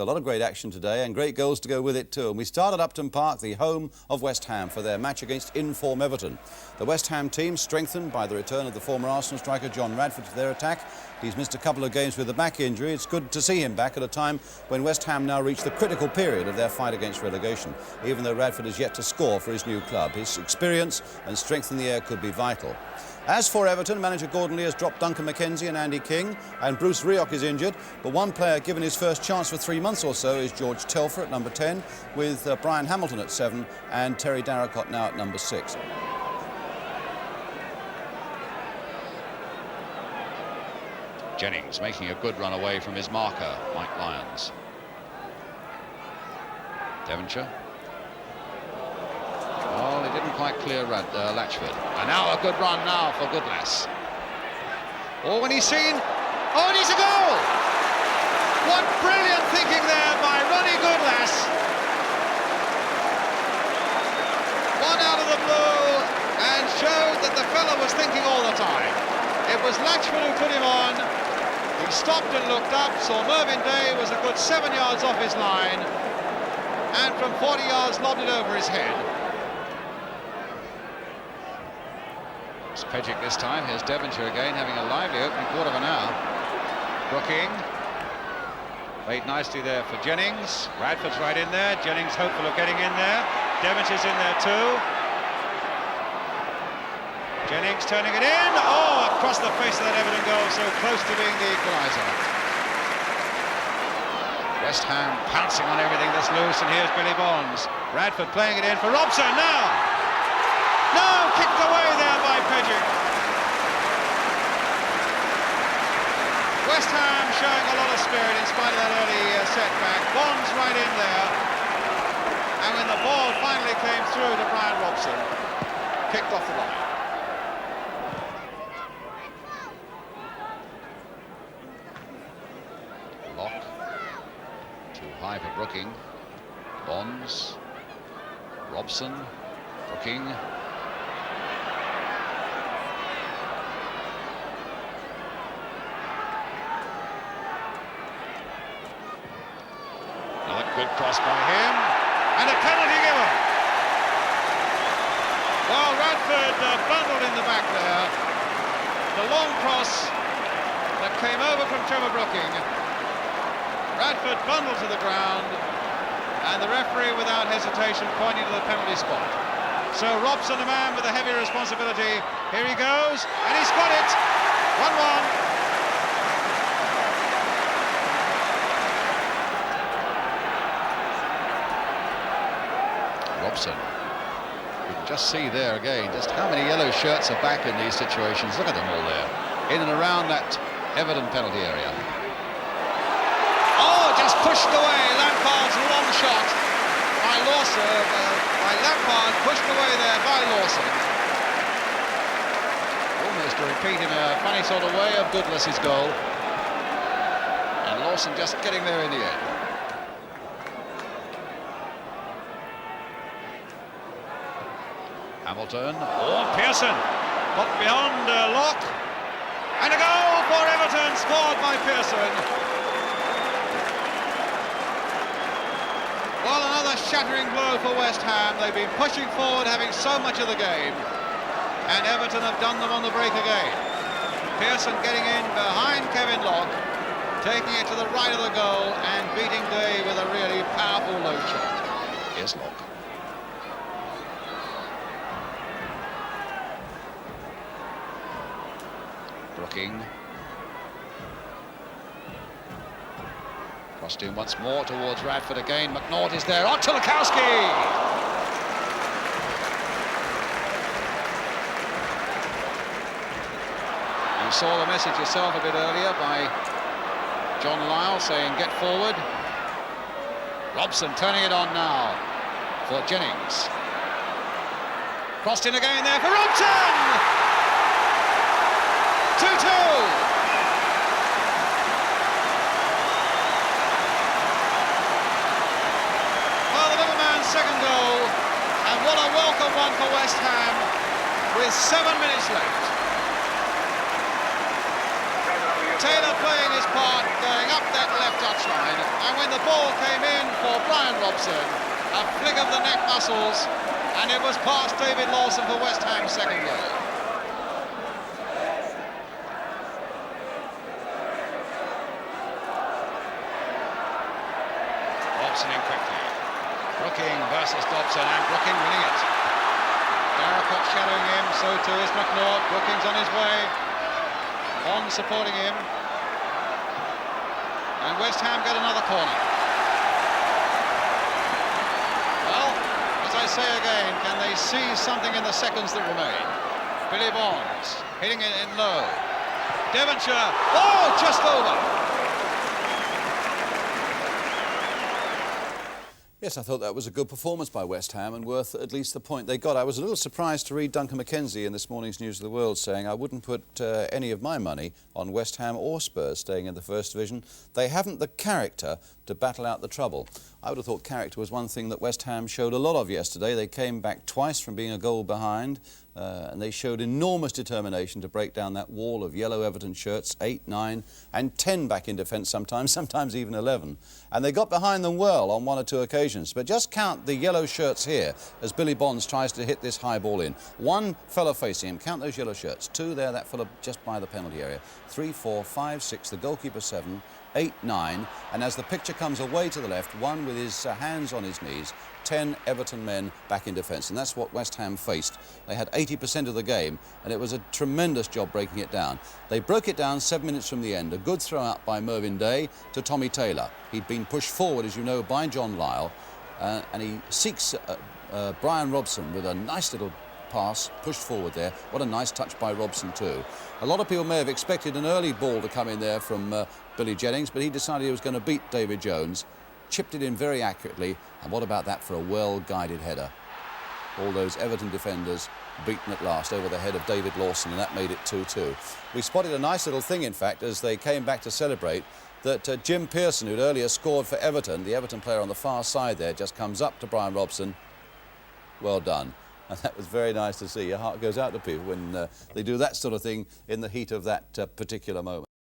So a lot of great action today and great goals to go with it too. And we start at Upton Park, the home of West Ham, for their match against in-form Everton. The West Ham team strengthened by the return of the former Arsenal striker John Radford to their attack. He's missed a couple of games with a back injury. It's good to see him back at a time when West Ham now reach the critical period of their fight against relegation, even though Radford has yet to score for his new club. His experience and strength in the air could be vital. As for Everton, manager Gordon Lee has dropped Duncan McKenzie and Andy King, and Bruce Rioch is injured. But one player given his first chance for 3 months or so is George Telfer at number 10, with Brian Hamilton at 7 and Terry Darracott now at number 6. Jennings making a good run away from his marker, Mike Lyons. Devonshire. Oh, he didn't quite clear Latchford. And now a good run now for Goodlass. Oh, when he's seen... Oh, and he's a goal! What brilliant thinking there by Ronnie Goodlass. One out of the blue and showed that the fellow was thinking all the time. It was Latchford who put him on. He stopped and looked up, saw Mervyn Day was a good 7 yards off his line, and from 40 yards lobbed it over his head. It's Pejic this time. Here's Devonshire again, having a lively opening quarter of an hour. Brooking. Made nicely there for Jennings. Radford's right in there. Jennings hopeful of getting in there. Devonshire's in there too. Jennings turning it in. Oh, across the face of that Everton goal, so close to being the equaliser. West Ham pouncing on everything that's loose, and here's Billy Bonds. Radford playing it in for Robson now. No, kicked away there by Pejic. West Ham showing a lot of spirit in spite of that early setback. Bonds right in there. And when the ball finally came through to Brian Robson, kicked off the line. Lock. Too high for Brooking. Bonds. Robson. Brooking. Good cross by him, and a penalty given. Well, Radford bundled in the back there. The long cross that came over from Trevor Brooking. Radford bundled to the ground, and the referee, without hesitation, pointing to the penalty spot. So Robson, the man with the heavy responsibility, here he goes, and he's got it. 1-1. Robson. You can just see there again just how many yellow shirts are back in these situations. Look at them all there, in and around that Everton penalty area. Oh, just pushed away. Lampard's long shot by Lawson. By Lampard, pushed away there by Lawson. Almost a repeat in a funny sort of way of Goodlass's goal. And Lawson just getting there in the end. Hamilton, Pearson got beyond Locke, and a goal for Everton, scored by Pearson. Well, another shattering blow for West Ham. They've been pushing forward, having so much of the game, and Everton have done them on the break again. Pearson getting in behind Kevin Locke, taking it to the right of the goal and beating Day with a really powerful low shot. Here's Locke. Brooking. Crossed in once more towards Radford again. McNaught is there. On to Lukowski! You saw the message yourself a bit earlier by John Lyle saying get forward. Robson turning it on now for Jennings. Crossed in again there for Robson! 2-2. Well, the little man's second goal, and what a welcome one for West Ham with 7 minutes left. Taylor playing his part, going up that left touchline, and when the ball came in for Brian Robson, a flick of the neck muscles, and it was past David Lawson for West Ham's second goal. Robson in quickly. Brooking versus Dobson, and Brooking winning it. Darracott shadowing him, so too is McNaught. Brooking's on his way. On supporting him. And West Ham get another corner. Well, as I say again, can they seize something in the seconds that remain? Billy Bonds hitting it in low. Devonshire, oh, just over. Yes, I thought that was a good performance by West Ham and worth at least the point they got. I was a little surprised to read Duncan McKenzie in this morning's News of the World saying I wouldn't put any of my money on West Ham or Spurs staying in the First Division. They haven't the character to battle out the trouble. I would have thought character was one thing that West Ham showed a lot of yesterday. They came back twice from being a goal behind and they showed enormous determination to break down that wall of yellow Everton shirts, 8, 9 and 10 back in defence sometimes even 11. And they got behind them well on one or two occasions. But just count the yellow shirts here as Billy Bonds tries to hit this high ball in. One fella facing him, count those yellow shirts. 2 there, that fella just by the penalty area. 3, 4, 5, 6, the goalkeeper 7, 8, 9, and as the picture comes away to the left, 1 with his hands on his knees, 10 Everton men back in defence, and that's what West Ham faced. They had 80% of the game, and it was a tremendous job breaking it down. They broke it down 7 minutes from the end. A good throw out by Mervyn Day to Tommy Taylor. He'd been pushed forward, as you know, by John Lyle, and he seeks Brian Robson with a nice little pass, pushed forward there. What a nice touch by Robson too. A lot of people may have expected an early ball to come in there from Billy Jennings, but he decided he was going to beat David Jones, chipped it in very accurately, and what about that for a well-guided header? All those Everton defenders beaten at last over the head of David Lawson, and that made it 2-2. We spotted a nice little thing, in fact, as they came back to celebrate, that Jim Pearson, who'd earlier scored for Everton, the Everton player on the far side there, just comes up to Brian Robson. Well done. And that was very nice to see. Your heart goes out to people when they do that sort of thing in the heat of that particular moment.